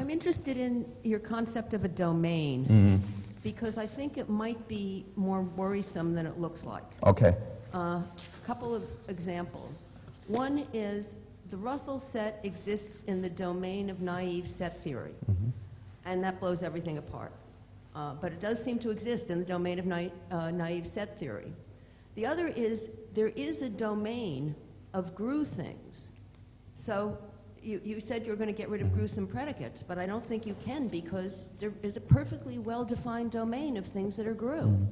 I'm interested in your concept of a domain, because I think it might be more worrisome than it looks like. Okay. A couple of examples. One is the Russell set exists in the domain of naive set theory, and that blows everything apart. But it does seem to exist in the domain of naive set theory. The other is there is a domain of GRU things. So you said you're going to get rid of gruesome predicates, but I don't think you can, because there is a perfectly well-defined domain of things that are GRU.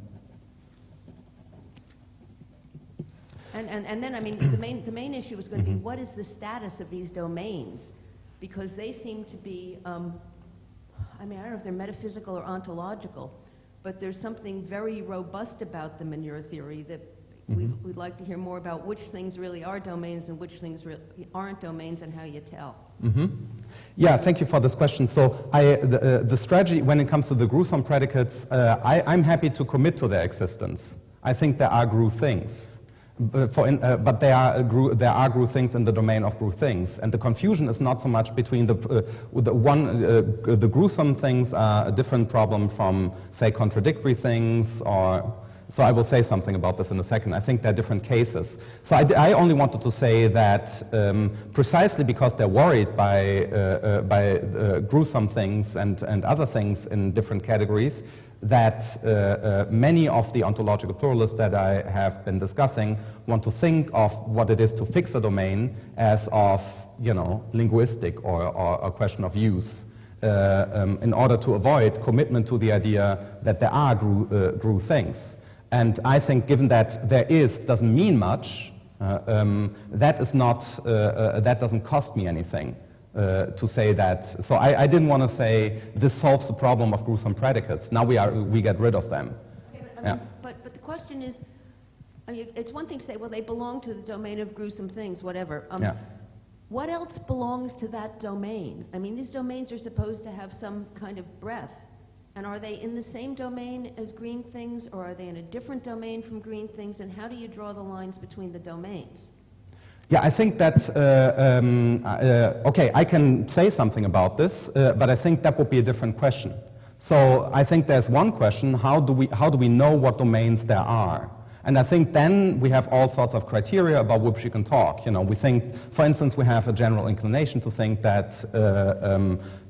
And then, I mean, the main issue is going to be what is the status of these domains? Because they seem to be, I mean, I don't know if they're metaphysical or ontological, but there's something very robust about them in your theory that we'd like to hear more about which things really are domains and which things aren't domains and how you tell. Yeah, thank you for this question. So the strategy when it comes to the gruesome predicates, I'm happy to commit to their existence. I think there are GRU things. But there are GRU things in the domain of GRU things, and the confusion is not so much between the gruesome things are a different problem from, say, contradictory things, or so I will say something about this in a second. I think there are different cases. So I only wanted to say that precisely because they're worried by gruesome things and other things in different categories, that many of the ontological pluralists that I have been discussing want to think of what it is to fix a domain as of, you know, linguistic or a question of use, in order to avoid commitment to the idea that there are GRU things. And I think, given that there is doesn't mean much, that is not that doesn't cost me anything. To say that, so I didn't want to say this solves the problem of gruesome predicates. Now we get rid of them. Okay, but the question is, I mean, it's one thing to say, well, they belong to the domain of gruesome things, whatever. What else belongs to that domain? I mean, these domains are supposed to have some kind of breadth, and are they in the same domain as green things, or are they in a different domain from green things? And how do you draw the lines between the domains? Yeah, I think that, okay, I can say something about this, but I think that would be a different question. So I think there's one question, how do we know what domains there are? And I think then we have all sorts of criteria about which we can talk. You know, we think, for instance, we have a general inclination to think that,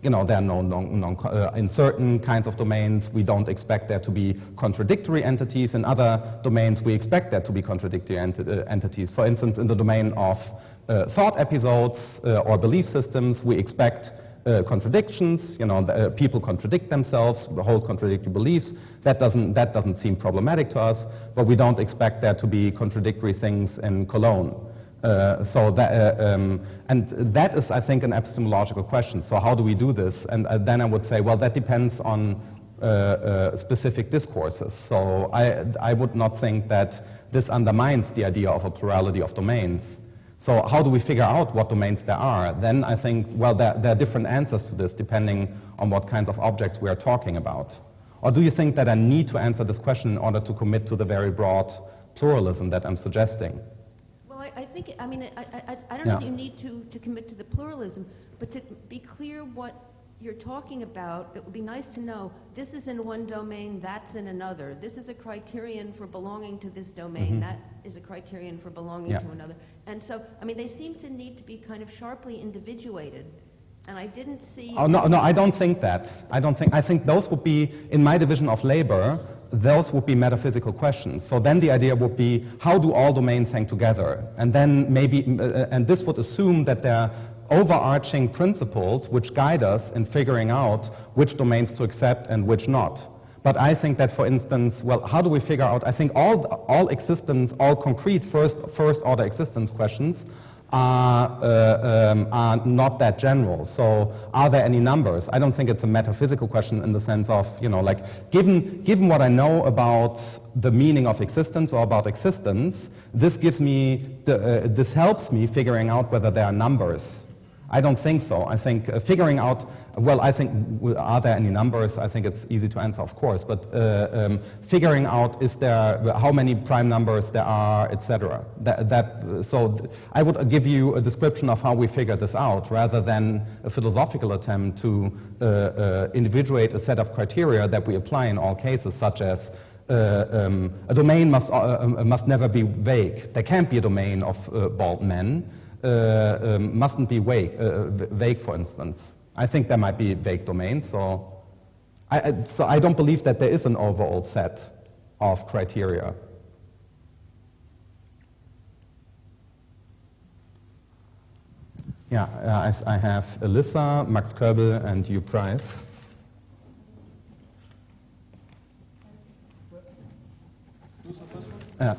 you know, there are in certain kinds of domains, we don't expect there to be contradictory entities. In other domains, we expect there to be contradictory entities. For instance, in the domain of thought episodes or belief systems, we expect contradictions. You know, people contradict themselves, hold contradictory beliefs. That doesn't seem problematic to us, but we don't expect there to be contradictory things in Cologne. And that is, I think, an epistemological question. So how do we do this? And then I would say, well, that depends on specific discourses. So I would not think that this undermines the idea of a plurality of domains. So how do we figure out what domains there are? Then I think, well, there are different answers to this depending on what kinds of objects we are talking about. Or do you think that I need to answer this question in order to commit to the very broad pluralism that I'm suggesting? Well, I think, I mean, I don't know if you need to commit to the pluralism, but to be clear what you're talking about, it would be nice to know this is in one domain, that's in another. This is a criterion for belonging to this domain, that is a criterion for belonging to another. And so, I mean, they seem to need to be kind of sharply individuated. And I didn't see... Oh, no, I don't think that. I think those would be, in my division of labor, those would be metaphysical questions. So then the idea would be, how do all domains hang together? And then maybe, and this would assume that there are overarching principles which guide us in figuring out which domains to accept and which not. But I think that, for instance, well, how do we figure out, I think all existence, all concrete first-order existence questions are not that general. So are there any numbers? I don't think it's a metaphysical question in the sense of, you know, like, given what I know about the meaning of existence or about existence, this gives me, this helps me figuring out whether there are numbers. I don't think so. I think figuring out, well, I think, are there any numbers? I think it's easy to answer, of course, but figuring out how many prime numbers there are, etc. So I would give you a description of how we figure this out rather than a philosophical attempt to individuate a set of criteria that we apply in all cases, such as a domain must never be vague. There can't be a domain of bald men. Mustn't be vague, for instance. I think there might be vague domains, so I don't believe that there is an overall set of criteria. Yeah, I have Alyssa, Max Körbel, and Hugh Price. Yeah.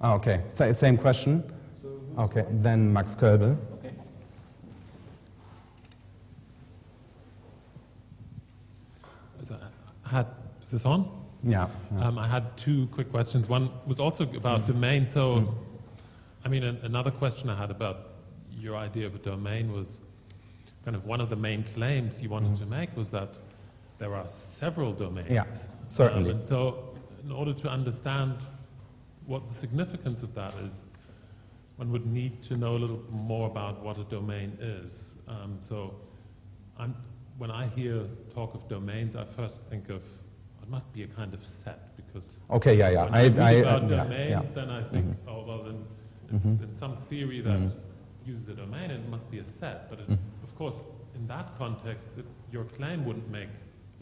Oh, okay, same question. Okay, then Max Körbel. Okay. So is this on? Yeah. I had two quick questions. One was also about domain. So, I mean, another question I had about your idea of a domain was kind of one of the main claims you wanted to make was that there are several domains. Yeah, certainly. And so, in order to understand what the significance of that is, one would need to know a little more about what a domain is. When I hear talk of domains, I first think of it must be a kind of set, because okay, yeah. when I read about yeah, domains, yeah. then I think, oh well, then it's in some theory that uses a domain, and it must be a set. But of course, in that context, your claim wouldn't make.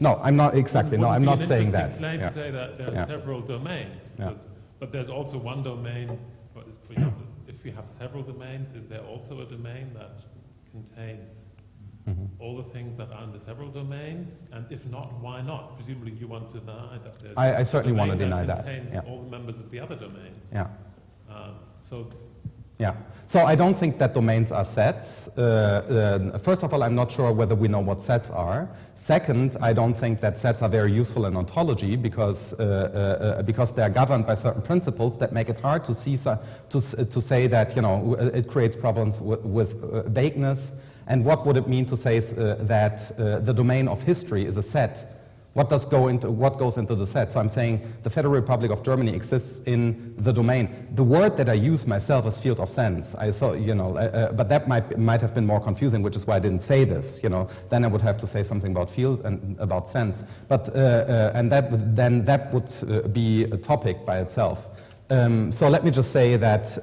No, I'm not exactly. No, I'm not saying that. Claim to say that there are several domains, but there's also one domain. For example, if we have several domains, is there also a domain that contains all the things that are in the several domains? And if not, why not? Presumably, you want to deny that there's. I certainly want to deny that. Contains all the members of the other domains. Yeah. Yeah. So I don't think that domains are sets. First of all, I'm not sure whether we know what sets are. Second, I don't think that sets are very useful in ontology because they're governed by certain principles that make it hard to see to say that it creates problems with vagueness. And what would it mean to say that the domain of history is a set? What goes into the set? So I'm saying the Federal Republic of Germany exists in the domain. The word that I use myself is field of sense. But that might have been more confusing, which is why I didn't say this. Then I would have to say something about field and about sense. But that would be a topic by itself. So let me just say that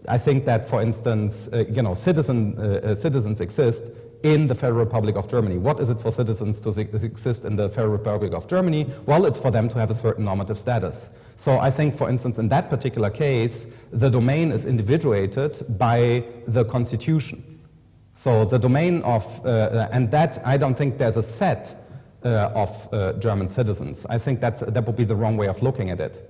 I think that, for instance, citizens exist in the Federal Republic of Germany. What is it for citizens to exist in the Federal Republic of Germany? Well, it's for them to have a certain normative status. So I think, for instance, in that particular case, the domain is individuated by the Constitution. So the domain of, and that, I don't think there's a set of German citizens. I think that would be the wrong way of looking at it.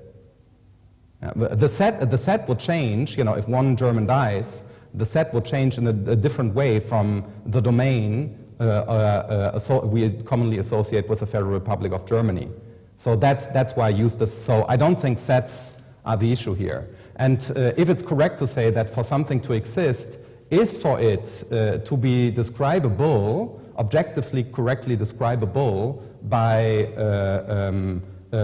The set would change, if one German dies, the set will change in a different way from the domain we commonly associate with the Federal Republic of Germany. So that's why I use this. So I don't think sets are the issue here. And if it's correct to say that for something to exist is for it to be describable, objectively correctly describable by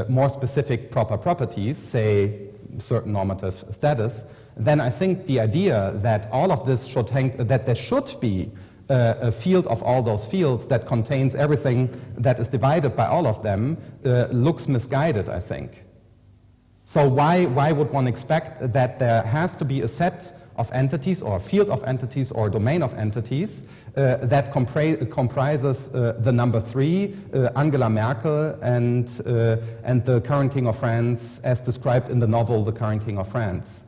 more specific proper properties, say certain normative status, then I think the idea that all of this should that there should be a field of all those fields that contains everything that is divided by all of them looks misguided, I think. So why would one expect that there has to be a set of entities or a field of entities or a domain of entities that comprises the number 3, Angela Merkel, and the current King of France as described in the novel The Current King of France?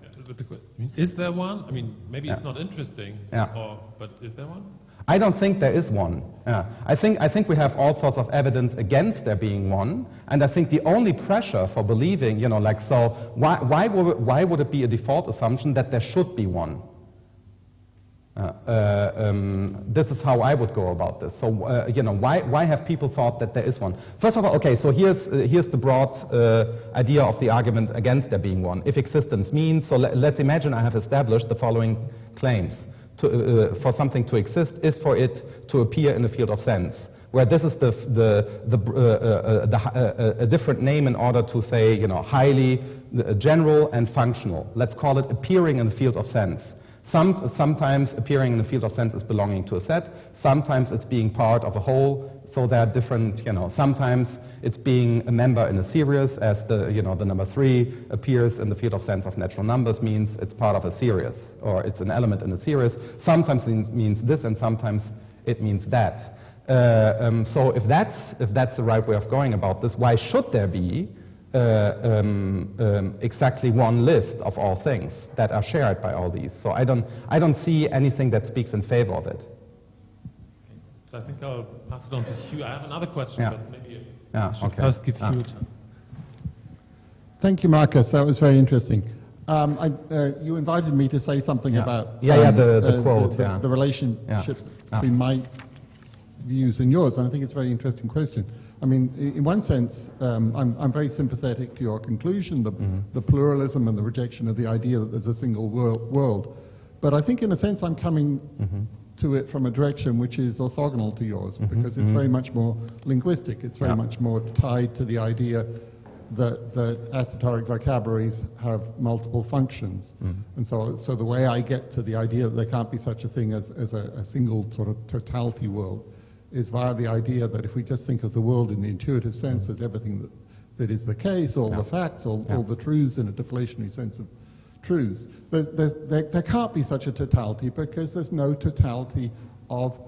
Is there one? I mean, maybe it's not interesting, but is there one? I don't think there is one. I think we have all sorts of evidence against there being one, and I think the only pressure for believing, why would it be a default assumption that there should be one? This is how I would go about this. So, why have people thought that there is one? First of all, okay, so here's the broad idea of the argument against there being one. If existence means, so let's imagine I have established the following claims. For something to exist is for it to appear in the field of sense, where this is a different name in order to say, highly general and functional. Let's call it appearing in the field of sense. Sometimes appearing in the field of sense is belonging to a set. Sometimes it's being part of a whole. So there are different, sometimes it's being a member in a series, as the number 3 appears in the field of sense of natural numbers, means it's part of a series, or it's an element in a series. Sometimes it means this, and sometimes it means that. So if that's the right way of going about this, why should there be exactly one list of all things that are shared by all these? So I don't see anything that speaks in favor of it. So I think I'll pass it on to Hugh. I have another question, Yeah. but maybe Yeah, I should okay. first give Hugh a chance. Thank you, Markus. That was very interesting. You invited me to say something about the quote, the relationship between my views and yours, and I think it's a very interesting question. I mean, in one sense, I'm very sympathetic to your conclusion, the pluralism and the rejection of the idea that there's a single world. But I think in a sense I'm coming to it from a direction which is orthogonal to yours, because it's very much more linguistic. It's very much more tied to the idea that esoteric vocabularies have multiple functions. And so the way I get to the idea that there can't be such a thing as a single sort of totality world is via the idea that if we just think of the world in the intuitive sense as everything that is the case, all the facts, all the truths in a deflationary sense of truths, there can't be such a totality because there's no totality of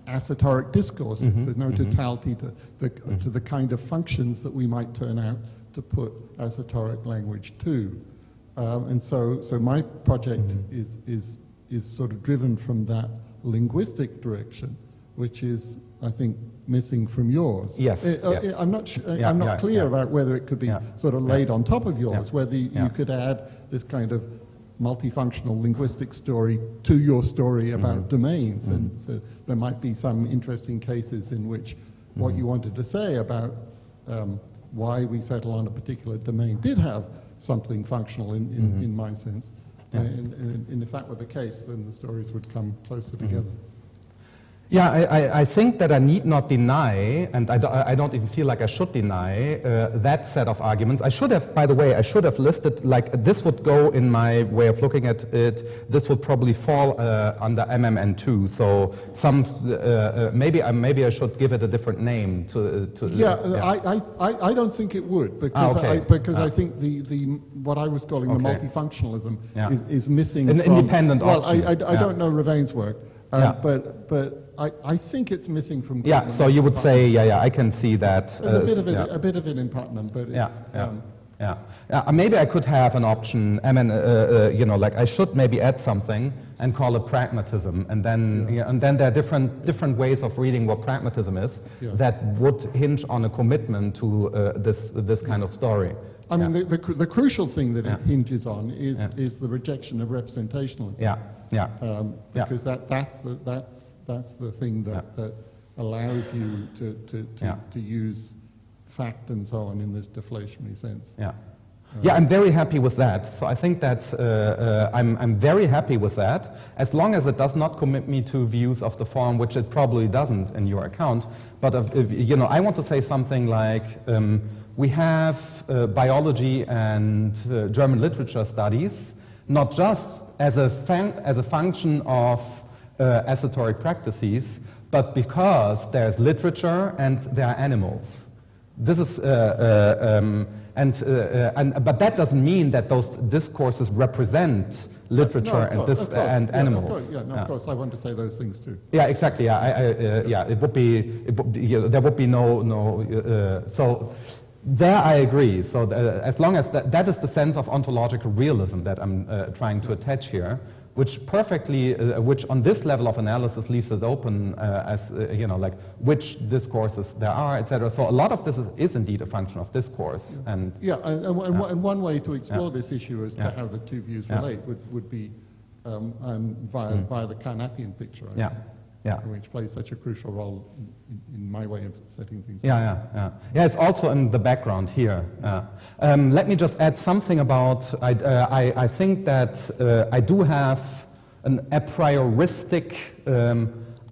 esoteric discourses. There's no totality to the kind of functions that we might turn out to put esoteric language to. And so my project is sort of driven from that linguistic direction, which is, I think, missing from yours. Yes. I'm not clear about whether it could be sort of laid on top of yours, whether you could add this kind of multifunctional linguistic story to your story about domains. And so there might be some interesting cases in which what you wanted to say about why we settle on a particular domain did have something functional in my sense. And if that were the case, then the stories would come closer together. Yeah, I think that I need not deny, and I don't even feel like I should deny that set of arguments. I should have, by the way, listed, like, this would go in my way of looking at it, this would probably fall under MMN2, so maybe I should give it a different name I don't think it would, because I think the what I was calling the multifunctionalism is missing an from, independent option. I don't know Ravain's work, but I think it's missing from. Yeah, so you would say, I can see that. There's a bit of it in Putnam, but it's. Maybe I could have an option. I mean, like I should maybe add something and call it pragmatism, and then there are different ways of reading what pragmatism is that would hinge on a commitment to this kind of story. I mean, the crucial thing that it hinges on is the rejection of representationalism. Because that's the thing that allows you to use fact and so on in this deflationary sense. I'm very happy with that. So I think that I'm very happy with that, as long as it does not commit me to views of the form, which it probably doesn't in your account. But I want to say something like we have biology and German literature studies, not just as a function of esoteric practices, but because there's literature and there are animals. This is, but that doesn't mean that those discourses represent literature and animals. Of course, I want to say those things too. Yeah, exactly. It would be there would be no. So there I agree. So as long as that is the sense of ontological realism that I'm trying to attach here, which which on this level of analysis leaves it open as like which discourses there are, etc. So a lot of this is indeed a function of discourse. And one way to explore this issue as to how the two views relate would be and via the Carnapian picture, I think, which plays such a crucial role in my way of setting things up. Yeah, it's also in the background here. Let me just add something about, I think that I do have an a prioristic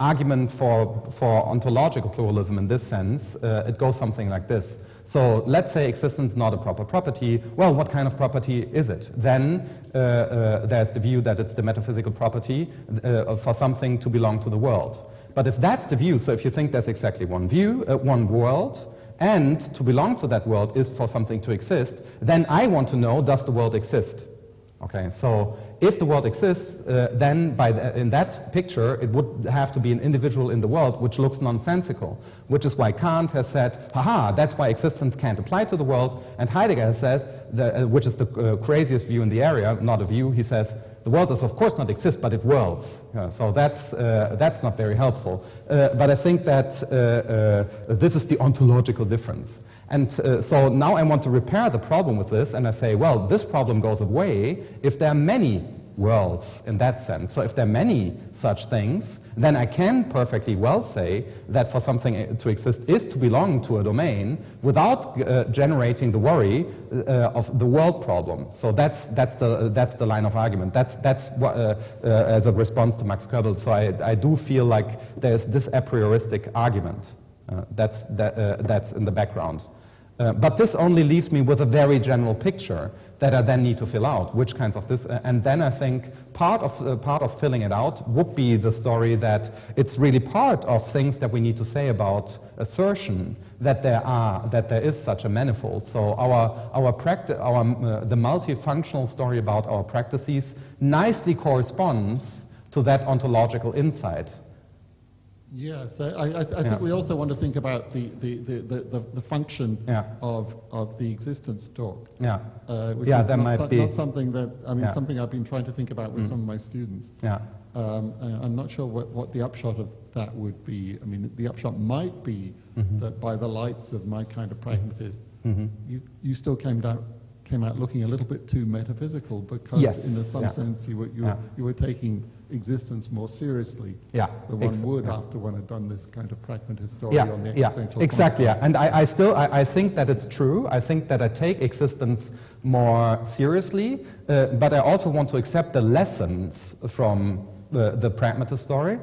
argument for ontological pluralism in this sense. It goes something like this. So let's say existence is not a proper property. Well, what kind of property is it? Then there's the view that it's the metaphysical property for something to belong to the world. But if that's the view, so if you think there's exactly one view, one world, and to belong to that world is for something to exist, then I want to know, does the world exist? Okay, so if the world exists, then in that picture, it would have to be an individual in the world, which looks nonsensical, which is why Kant has said, haha, that's why existence can't apply to the world, and Heidegger says, which is the craziest view in the area, not a view, he says, the world does of course not exist, but it whirls. So that's not very helpful. But I think that this is the ontological difference. And so now I want to repair the problem with this, and I say, well, this problem goes away if there are many worlds in that sense. So if there are many such things, then I can perfectly well say that for something to exist is to belong to a domain without generating the worry of the world problem. So that's the line of argument. That's what, as a response to Markus Gabriel. So I do feel like there's this a prioristic argument that's in the background. But this only leaves me with a very general picture that I then need to fill out, which kinds of this, and then I think part of filling it out would be the story that it's really part of things that we need to say about assertion that there is such a manifold. So the multifunctional story about our practices nicely corresponds to that ontological insight. Yes, I think we also want to think about the function of the existence talk. Which is not something that, something I've been trying to think about with some of my students. I'm not sure what the upshot of that would be. I mean, the upshot might be that by the lights of my kind of pragmatist, you still came out looking a little bit too metaphysical, because in some sense you were taking existence more seriously than one would after one had done this kind of pragmatist story on the existential exactly. And I think that it's true. I think that I take existence more seriously, but I also want to accept the lessons from the pragmatist story,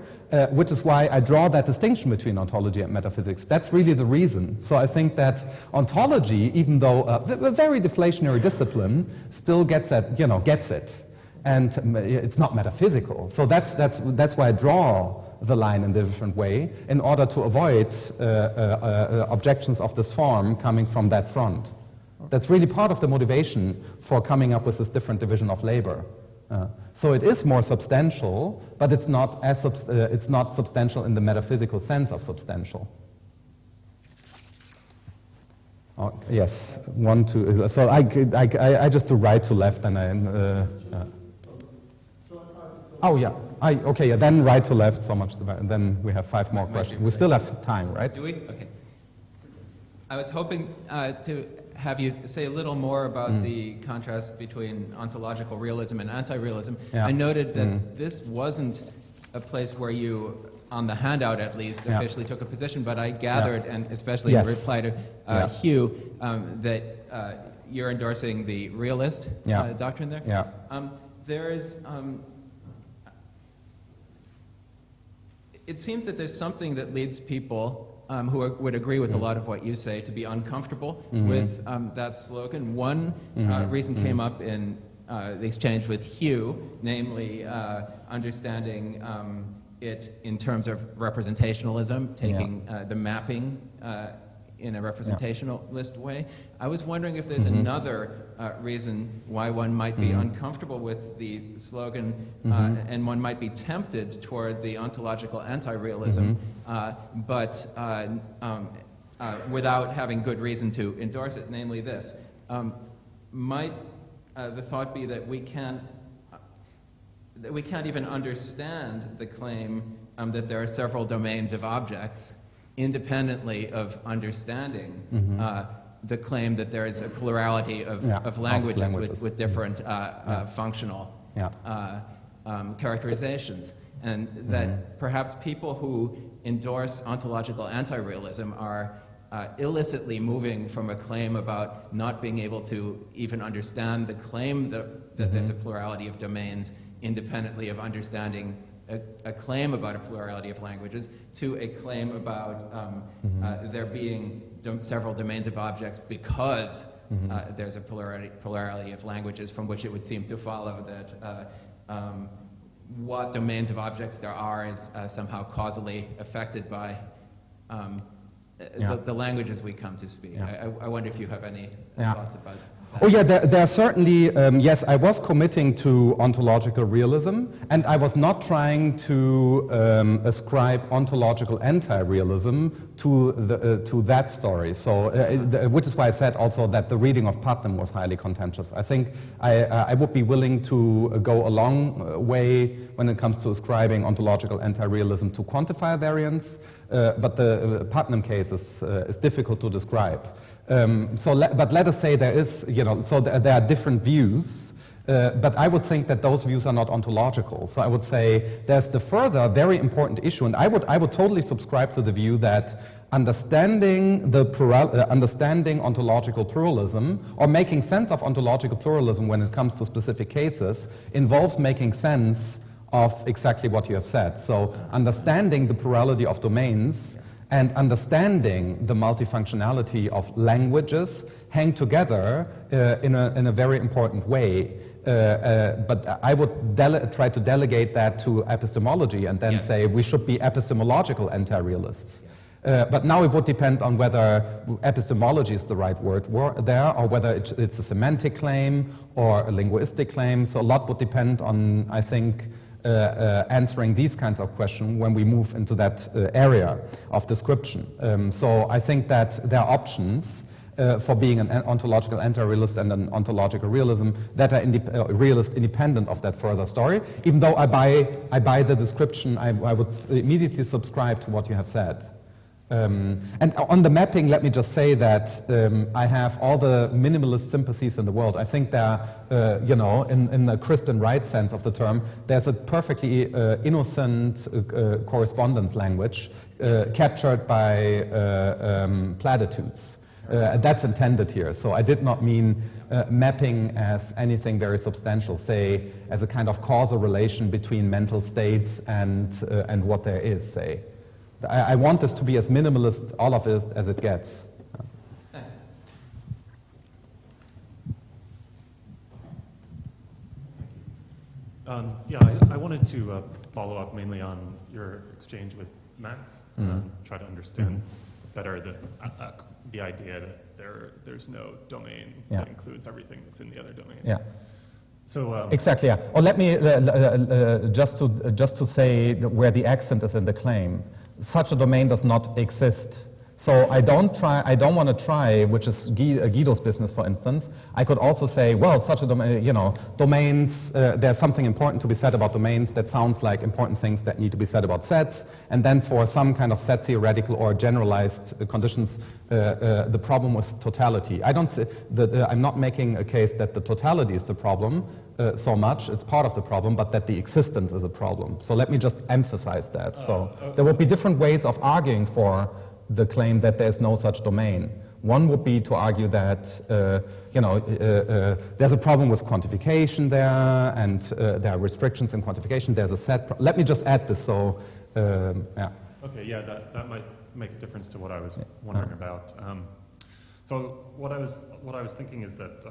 which is why I draw that distinction between ontology and metaphysics. That's really the reason. So I think that ontology, even though a very deflationary discipline, still gets it. And it's not metaphysical. So that's why I draw the line in a different way, in order to avoid objections of this form coming from that front. That's really part of the motivation for coming up with this different division of labor. So it is more substantial, but it's not it's not substantial in the metaphysical sense of substantial. Yes, 1, 2. So I just do right to left, and then right to left. So much. Then we have 5 more questions. We still have time, right? Do we? Okay. I was hoping to have you say a little more about the contrast between ontological realism and anti-realism. I noted that this wasn't a place where you, on the handout at least, officially took a position, but I gathered, and especially in reply to Hugh, that you're endorsing the realist doctrine there. There is, it seems that there's something that leads people who would agree with a lot of what you say to be uncomfortable with that slogan. One reason came up in the exchange with Hugh, namely understanding it in terms of representationalism, taking the mapping in a representationalist way. I was wondering if there's another reason why one might be uncomfortable with the slogan and one might be tempted toward the ontological anti-realism, but without having good reason to endorse it, namely this. Might the thought be that we can't even understand the claim that there are several domains of objects independently of understanding the claim that there is a plurality of languages with different functional characterizations, and that perhaps people who endorse ontological anti-realism are illicitly moving from a claim about not being able to even understand the claim that there's a plurality of domains independently of understanding a claim about a plurality of languages to a claim about there being several domains of objects because there's a plurality of languages, from which it would seem to follow that what domains of objects there are is somehow causally affected by the languages we come to speak. I wonder if you have any thoughts about that. Oh yeah, there are certainly, yes, I was committing to ontological realism, and I was not trying to ascribe ontological anti-realism to that story. So, which is why I said also that the reading of Putnam was highly contentious. I think I would be willing to go a long way when it comes to ascribing ontological anti-realism to quantifier variants, but the Putnam case is difficult to describe. But let us say there is, so there are different views, but I would think that those views are not ontological. So I would say there's the further very important issue, and I would totally subscribe to the view that understanding ontological pluralism, or making sense of ontological pluralism when it comes to specific cases, involves making sense of exactly what you have said. So understanding the plurality of domains and understanding the multifunctionality of languages hang together in a very important way. But I would try to delegate that to epistemology and then say we should be epistemological anti-realists. But now it would depend on whether epistemology is the right word there, or whether it's a semantic claim or a linguistic claim. So a lot would depend on, I think, answering these kinds of questions when we move into that area of description. So I think that there are options for being an ontological anti-realist and an ontological realism that are realist independent of that further story. Even though I buy the description, I would immediately subscribe to what you have said. And on the mapping, let me just say that I have all the minimalist sympathies in the world. I think there, in the crisp and right sense of the term, there's a perfectly innocent correspondence language captured by platitudes. That's intended here. So I did not mean mapping as anything very substantial, say, as a kind of causal relation between mental states and what there is, say. I want this to be as minimalist, all of it, as it gets. Thanks. I wanted to follow up mainly on your exchange with Max, try to understand better the idea that there's no domain that includes everything that's in the other domains. Yeah. So exactly. Yeah. Or let me just to say where the accent is in the claim. Such a domain does not exist. So I don't want to try, which is Guido's business, for instance. I could also say, well, such a domain, domains, there's something important to be said about domains that sounds like important things that need to be said about sets. And then for some kind of set theoretical or generalized conditions, the problem with totality. I'm not making a case that the totality is the problem so much, it's part of the problem, but that the existence is a problem. So let me just emphasize that. So there will be different ways of arguing for the claim that there's no such domain. One would be to argue that there's a problem with quantification there, and there are restrictions in quantification. There's a set. Let me just add this. So Okay, yeah, that might make a difference to what I was wondering about. So what I was thinking is that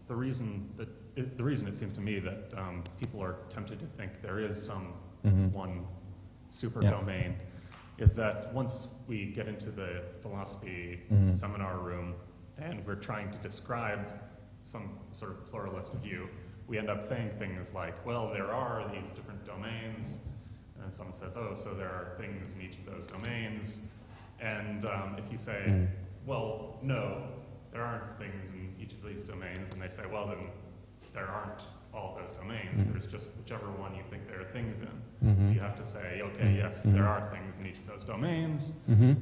the reason it seems to me that people are tempted to think there is some one super domain is that once we get into the philosophy seminar room and we're trying to describe some sort of pluralist view, we end up saying things like, well, there are these different domains, and then someone says, oh, so there are things in each of those domains, and if you say, well, no, there aren't things in each of these domains, and they say, well, then there aren't all those domains. There's just whichever one you think there are things in. So you have to say, okay, yes, there are things in each of those domains.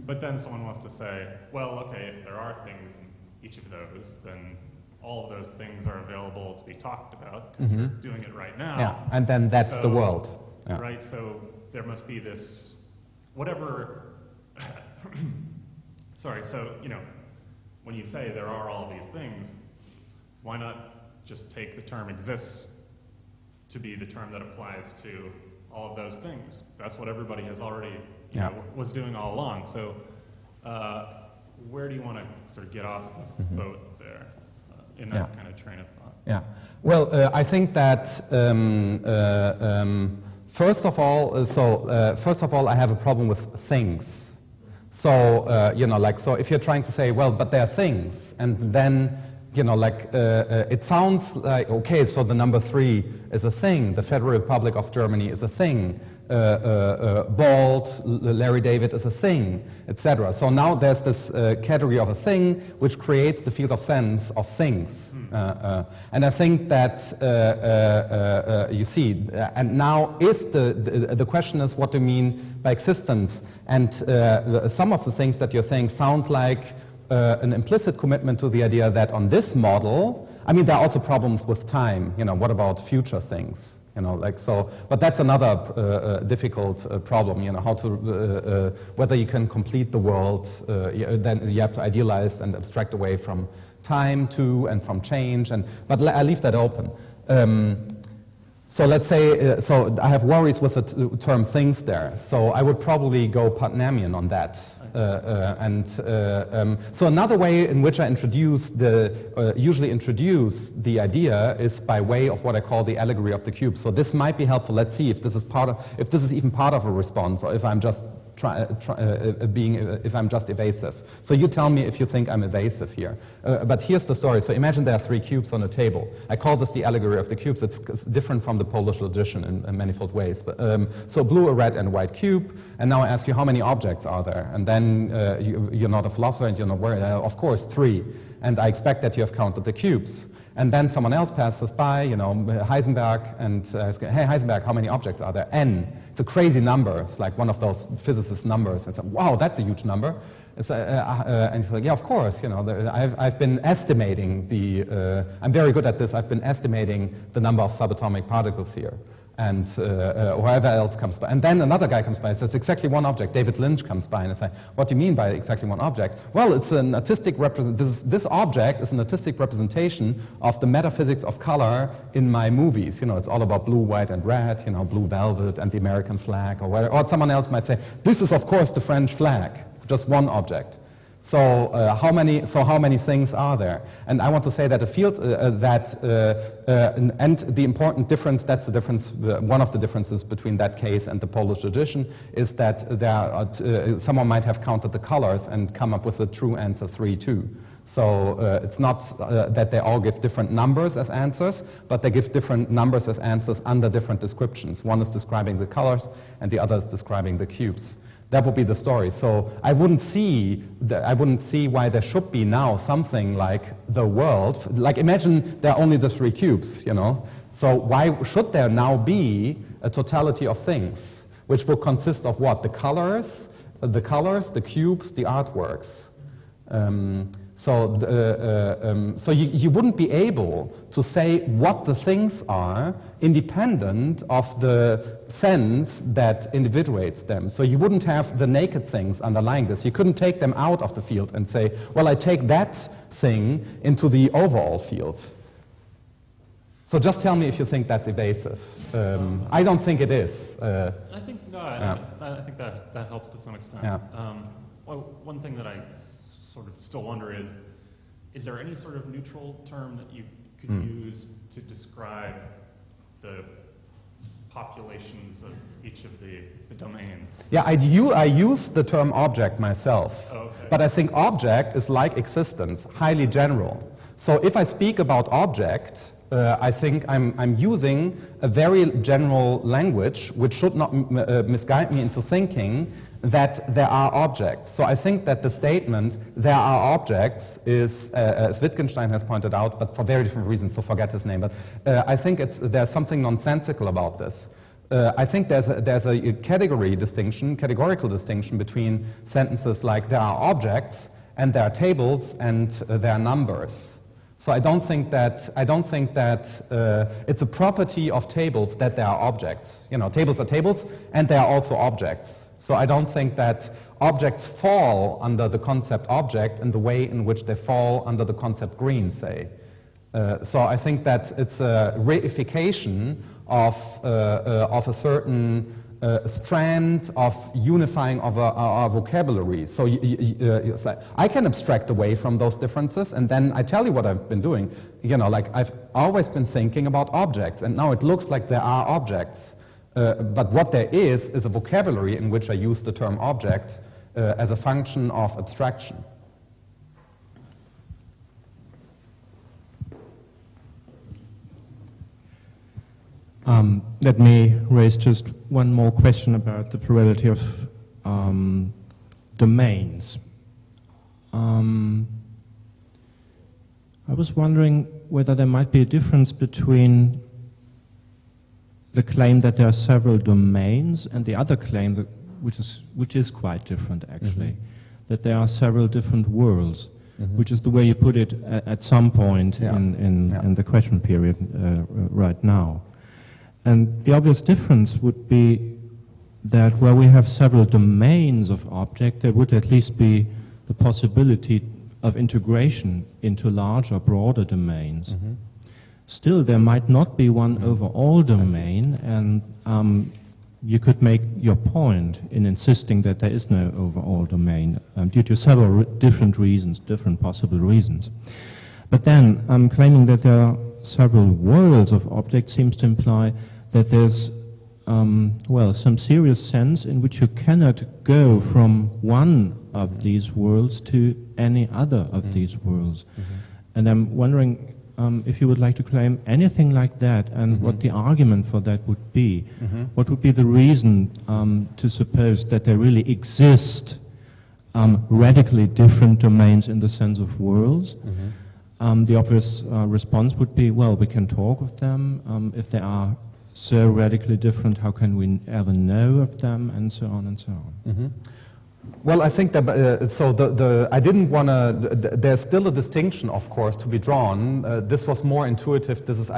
But then someone wants to say, well, okay, if there are things in each of those, then all of those things are available to be talked about because you're doing it right now. Yeah, and then that's the world. Yeah. Right, so there must be this, whatever, sorry, so, when you say there are all these things, why not just take the term exists to be the term that applies to all of those things? That's what everybody has already, was doing all along. So where do you want to sort of get off the boat there in that kind of train of thought? Yeah. Well, I think that first of all, I have a problem with things. So so if you're trying to say, well, but they're things, and then it sounds like, okay, so the number 3 is a thing, the Federal Republic of Germany is a thing, bald Larry David is a thing, etc. So now there's this category of a thing which creates the field of sense of things. And I think that you see, and now is the question is, what do you mean by existence? And some of the things that you're saying sound like an implicit commitment to the idea that on this model, I mean, there are also problems with time. What about future things? But that's another difficult problem. How to whether you can complete the world. Then you have to idealize and abstract away from time too, and from change. But I leave that open. So let's say, so I have worries with the term things there. So I would probably go Putnamian on that. So another way in which I usually introduce the idea is by way of what I call the allegory of the cube. So this might be helpful. Let's see if this is even part of a response, or if I'm just if I'm just evasive. So you tell me if you think I'm evasive here. But here's the story. So imagine there are 3 cubes on a table. I call this the allegory of the cubes. It's different from the Polish logician in manifold ways. But, so blue, a red, and a white cube. And now I ask you, how many objects are there? And then you're not a philosopher and you're not worried. Of course, 3. And I expect that you have counted the cubes. And then someone else passes by, Heisenberg, and says, hey, Heisenberg, how many objects are there? N. It's a crazy number. It's like one of those physicist numbers. I said, wow, that's a huge number. And he's like, yeah, of course. I've been estimating I'm very good at this. I've been estimating the number of subatomic particles here. And whoever else comes by. And then another guy comes by and says, exactly one object. David Lynch comes by and I say, what do you mean by exactly one object? Well, it's an artistic this object is an artistic representation of the metaphysics of color in my movies. It's all about blue, white, and red, blue velvet and the American flag, or whatever. Or someone else might say, this is, of course, the French flag, just one object. So how many things are there? And I want to say that a field and the important difference, that's the difference, one of the differences between that case and the Polish logician, is that there are, someone might have counted the colors and come up with the true answer 3 too. So it's not that they all give different numbers as answers, but they give different numbers as answers under different descriptions. One is describing the colors and the other is describing the cubes. That would be the story. So I wouldn't see why there should be now something like the world. Like imagine there are only the 3 cubes, So why should there now be a totality of things, which will consist of what? The colors, the cubes, the artworks. So you wouldn't be able to say what the things are independent of the sense that individuates them. So you wouldn't have the naked things underlying this. You couldn't take them out of the field and say, well, I take that thing into the overall field. So just tell me if you think that's evasive. I don't think it is. I think that helps to some extent. Yeah. Well, one thing that I sort of still wonder is there any sort of neutral term that you could use to describe the populations of each of the domains? Yeah, I use the term object myself, but I think object is like existence, highly general. So if I speak about object, I think I'm using a very general language which should not misguide me into thinking that there are objects. So I think that the statement, there are objects, is, as Wittgenstein has pointed out, but for very different reasons, so forget his name, but I think there's something nonsensical about this. I think there's a categorical distinction between sentences like there are objects and there are tables and there are numbers. So I don't think that it's a property of tables that they are objects. You know, tables are tables, and they are also objects. So I don't think that objects fall under the concept object in the way in which they fall under the concept green, say. So I think that it's a reification of a certain strand of unifying of our vocabulary. So I can abstract away from those differences, and then I tell you what I've been doing. You know, like I've always been thinking about objects, and now it looks like there are objects. But what there is a vocabulary in which I use the term object as a function of abstraction. Let me raise just one more question about the plurality of domains. I was wondering whether there might be a difference between the claim that there are several domains and the other claim, that, which is quite different actually, that there are several different worlds, which is the way you put it at some point in the question period right now. And the obvious difference would be that where we have several domains of object, there would at least be the possibility of integration into larger, broader domains. Still, there might not be one overall domain, and you could make your point in insisting that there is no overall domain due to several different reasons, different possible reasons. But then, claiming that there are several worlds of objects seems to imply that there's, well, some serious sense in which you cannot go from one of these worlds to any other of these worlds. And I'm wondering if you would like to claim anything like that, and what the argument for that would be. What would be the reason to suppose that there really exist radically different domains in the sense of worlds? The obvious response would be, well, we can talk of them. If they are so radically different, how can we ever know of them, and so on and so on. Well, I think that, I didn't want to, there's still a distinction, of course, to be drawn. This was more intuitive. This is,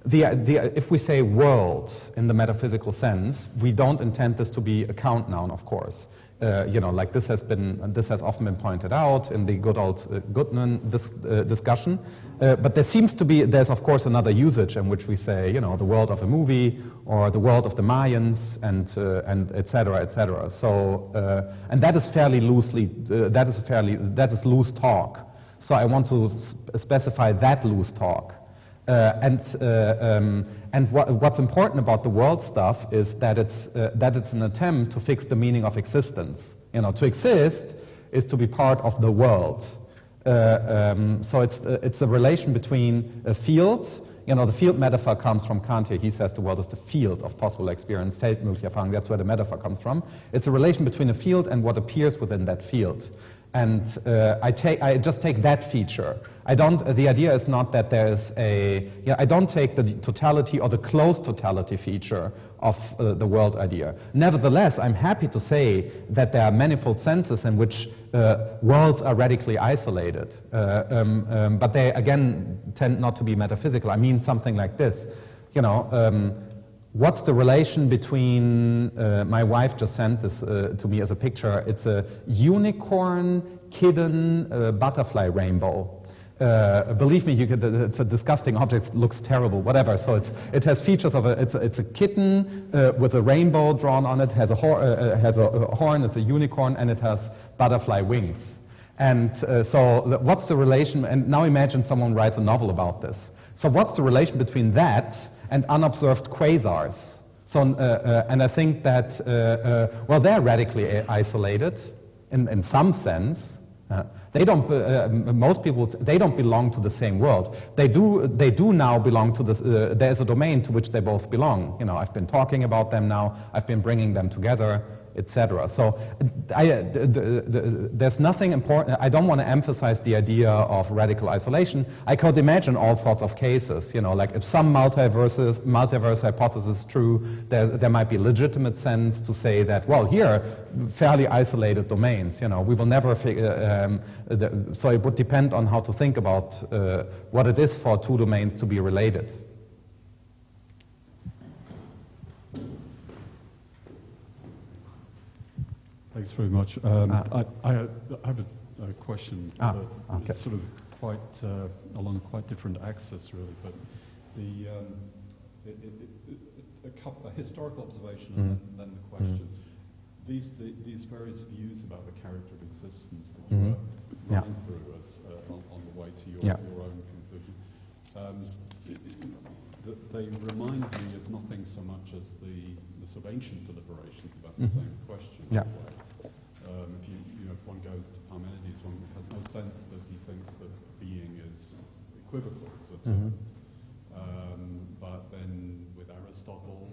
if we say world in the metaphysical sense, we don't intend this to be a count noun, of course. You know, like this has often been pointed out in the good old Goodman discussion. But there's of course another usage in which we say, you know, the world of a movie or the world of the Mayans and et cetera, et cetera. So, and that is fairly loosely, that is loose talk. So I want to specify that loose talk. And what's important about the world stuff is that it's an attempt to fix the meaning of existence. You know, to exist is to be part of the world. So it's a relation between a field. You know, the field metaphor comes from Kant here. He says the world is the field of possible experience, Feldmilcherfahrung. That's where the metaphor comes from. It's a relation between a field and what appears within that field. And I just take that feature. The idea is not that there is I don't take the totality or the close totality feature of the world idea. Nevertheless, I'm happy to say that there are manifold senses in which worlds are radically isolated. But they, again, tend not to be metaphysical. I mean something like this. You know, what's the relation between, my wife just sent this to me as a picture, it's a unicorn, kitten, butterfly rainbow. Believe me, it's a disgusting object, it looks terrible, whatever. So it has features of it's a kitten with a rainbow drawn on it, has a horn, it's a unicorn, and it has butterfly wings. And so what's the relation, and now imagine someone writes a novel about this. So what's the relation between that and unobserved quasars? So, and I think that, well, they're radically isolated in some sense. They don't. Most people, they don't belong to the same world. They do now belong to this. There is a domain to which they both belong. You know, I've been talking about them now. I've been bringing them together. etc. So there's nothing important. I don't want to emphasize the idea of radical isolation. I could imagine all sorts of cases, like if some multiverse hypothesis is true, there might be legitimate sense to say that, well, here, fairly isolated domains, we will never figure, so it would depend on how to think about what it is for two domains to be related. Thanks very much. I have a question okay. it's sort of quite along a quite different axis, really. But a historical observation and then the question. These various views about the character of existence that you were running through us on the way to your own conclusion, they remind me of nothing so much as the sort of ancient deliberations about the same question. Yeah. If one goes to Parmenides, one has no sense that he thinks that being is equivocal, but then with Aristotle,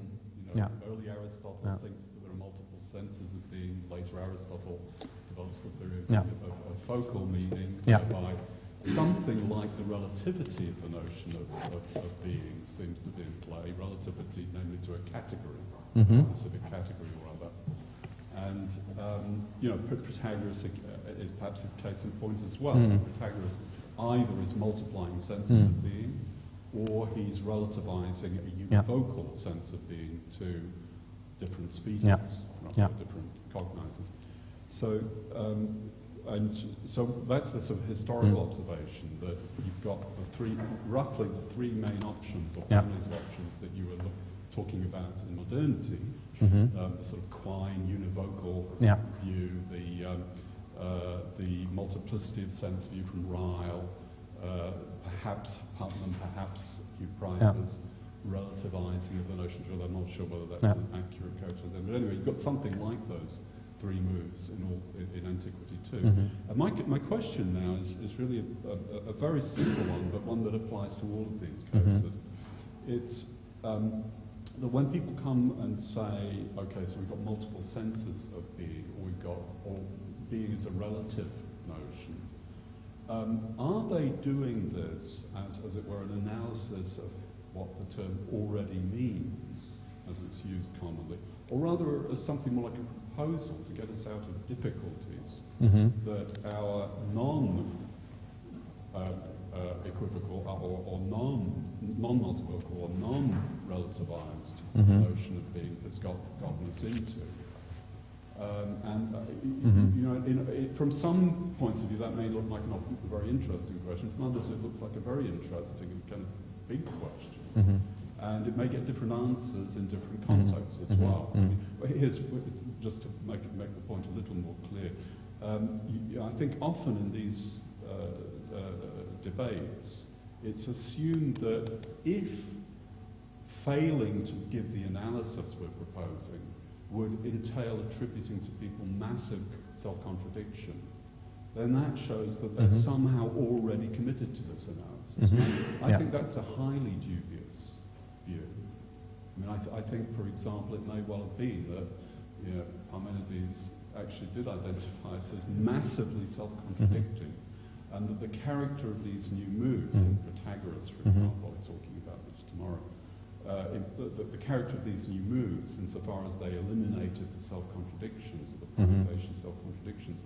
early Aristotle thinks that there are multiple senses of being. Later Aristotle develops the theory of focal meaning, whereby something like the relativity of the notion of being seems to be in play. Relativity, namely to a category, a specific category or other. And Protagoras is perhaps a case in point as well. Protagoras either is multiplying senses of being, or he's relativizing a univocal sense of being to different species, different cognizers. So, so that's the sort of historical observation, that you've got roughly the three main options, or families of options that you were talking about in modernity. The sort of Quine univocal view, the multiplicity of sense view from Ryle, perhaps Putnam, perhaps Hugh Price's relativizing of the notion, although I'm not sure whether that's an accurate characterization. But anyway, you've got something like those three moves in antiquity too. And my question now is really a very simple one, but one that applies to all of these cases. It's that when people come and say, okay, so we've got multiple senses of being, or being is a relative notion, are they doing this as it were, an analysis of what the term already means, as it's used commonly, or rather as something more like a proposal to get us out of difficulties that our equivocal or non-multivocal or non-relativized notion of being has gotten us into. From some points of view that may look like not a very interesting question. From others it looks like a very interesting and kind of big question. And it may get different answers in different contexts as well. Here's, just to make the point a little more clear, I think often in these debates, it's assumed that if failing to give the analysis we're proposing would entail attributing to people massive self-contradiction, then that shows that they're somehow already committed to this analysis. I think that's a highly dubious view. I mean, I think, for example, it may well have been that Parmenides actually did identify us as massively self-contradicting, and that the character of these new moves, in Protagoras, for example, we're talking about this tomorrow, the character of these new moves, insofar as they eliminated the self-contradictions, or the privation self-contradictions,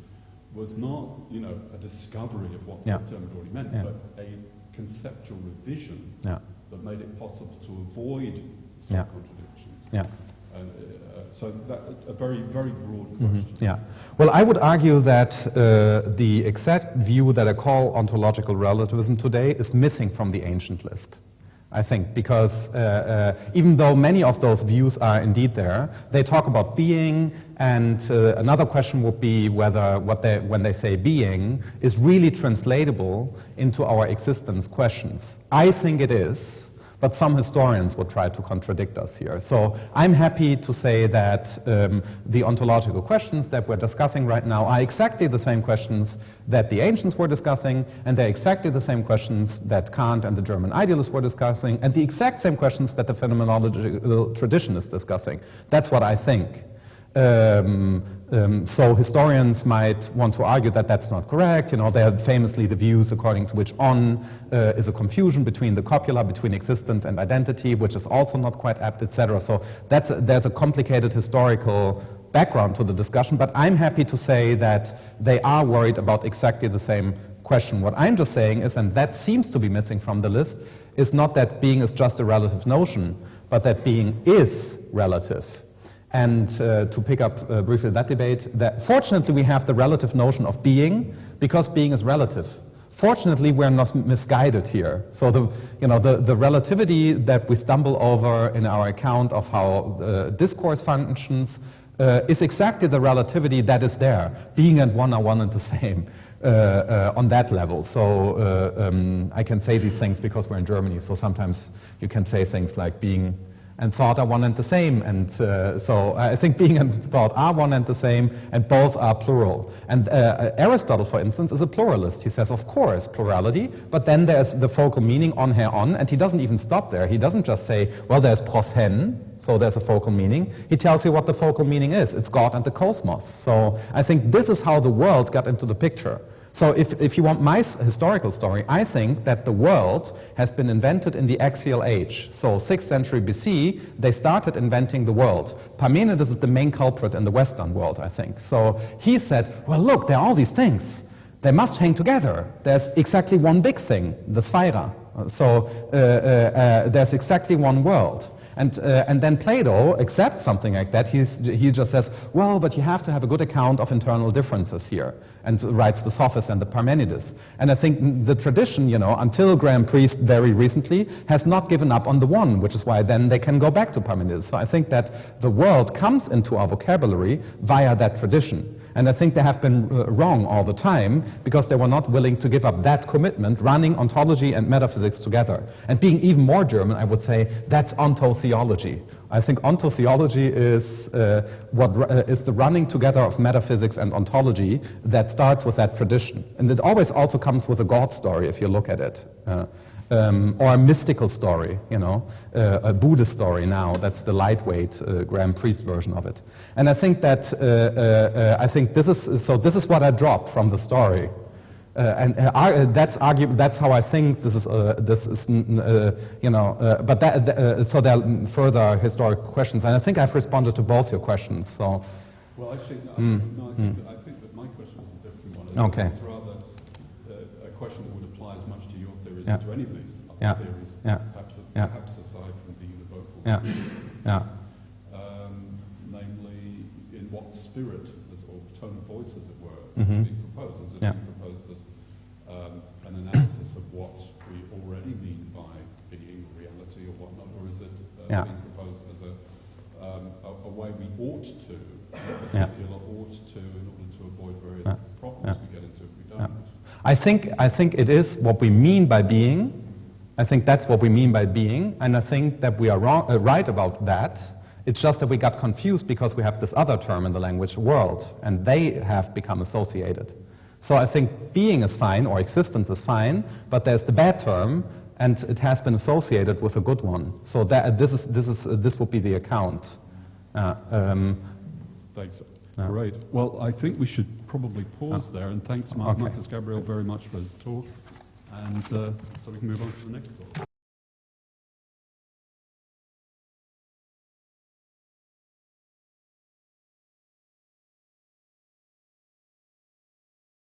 was not, a discovery of what the term had already meant, but a conceptual revision that made it possible to avoid self-contradictions. So that a very, very broad question. Well, I would argue that the exact view that I call ontological relativism today is missing from the ancient list. I think, because even though many of those views are indeed there, they talk about being, and another question would be whether when they say being is really translatable into our existence questions. I think it is, but some historians would try to contradict us here. So I'm happy to say that the ontological questions that we're discussing right now are exactly the same questions that the ancients were discussing, and they're exactly the same questions that Kant and the German idealists were discussing, and the exact same questions that the phenomenological tradition is discussing. That's what I think. So historians might want to argue that that's not correct. You know, there are famously the views according to which on is a confusion between the copula, between existence and identity, which is also not quite apt, etc. So there's a complicated historical background to the discussion, but I'm happy to say that they are worried about exactly the same question. What I'm just saying is, and that seems to be missing from the list, is not that being is just a relative notion, but that being is relative. And to pick up briefly that debate, that fortunately we have the relative notion of being, because being is relative. Fortunately, we're not misguided here. So the relativity that we stumble over in our account of how discourse functions is exactly the relativity that is there. Being and one are one and the same on that level. So I can say these things because we're in Germany, so sometimes you can say things like being and thought are one and the same. And so I think being and thought are one and the same, and both are plural. And Aristotle, for instance, is a pluralist. He says, of course, plurality, but then there's the focal meaning on, her, on, and he doesn't even stop there. He doesn't just say, well, there's pros hen, so there's a focal meaning. He tells you what the focal meaning is. It's God and the cosmos. So I think this is how the world got into the picture. So if you want my historical story, I think that the world has been invented in the axial age. So 6th century BC, they started inventing the world. Parmenides is the main culprit in the Western world, I think. So he said, well, look, there are all these things. They must hang together. There's exactly one big thing, the sphaira. So there's exactly one world. And then Plato accepts something like that. He just says, well, but you have to have a good account of internal differences here, and writes the Sophists and the Parmenides. And I think the tradition, you know, until Graham Priest very recently, has not given up on the one, which is why then they can go back to Parmenides. So I think that the world comes into our vocabulary via that tradition. And I think they have been wrong all the time because they were not willing to give up that commitment, running ontology and metaphysics together. And being even more German, I would say that's ontotheology. I think ontotheology is is the running together of metaphysics and ontology that starts with that tradition. And it always also comes with a God story, if you look at it. Or a mystical story, you know, a Buddhist story now. That's the lightweight Graham Priest version of it. And I think that this is what I dropped from the story, that's how I think this is. But so there are further historical questions, and I think I've responded to both your questions. So. Well, actually, I think that my question is a different one. Okay. It's rather a question that would apply as much to your theories as to any of these other theories, perhaps aside from the univocal. Namely, in what spirit, or tone of voice, as it were, is it being proposed? Is it being proposed as an analysis of what we already mean by being, reality, or whatnot, or is it being proposed as a way we ought to, a particular ought to, in order to avoid various problems we get into if we don't? I think it is what we mean by being. I think that's what we mean by being, and I think that we are right about that. It's just that we got confused because we have this other term in the language, world, and they have become associated. So I think being is fine, or existence is fine, but there's the bad term, and it has been associated with a good one. So that this would be the account. Thanks. Great. Well, I think we should probably pause there, and thanks Markus Gabriel very much for his talk, and so we can move on to the next talk.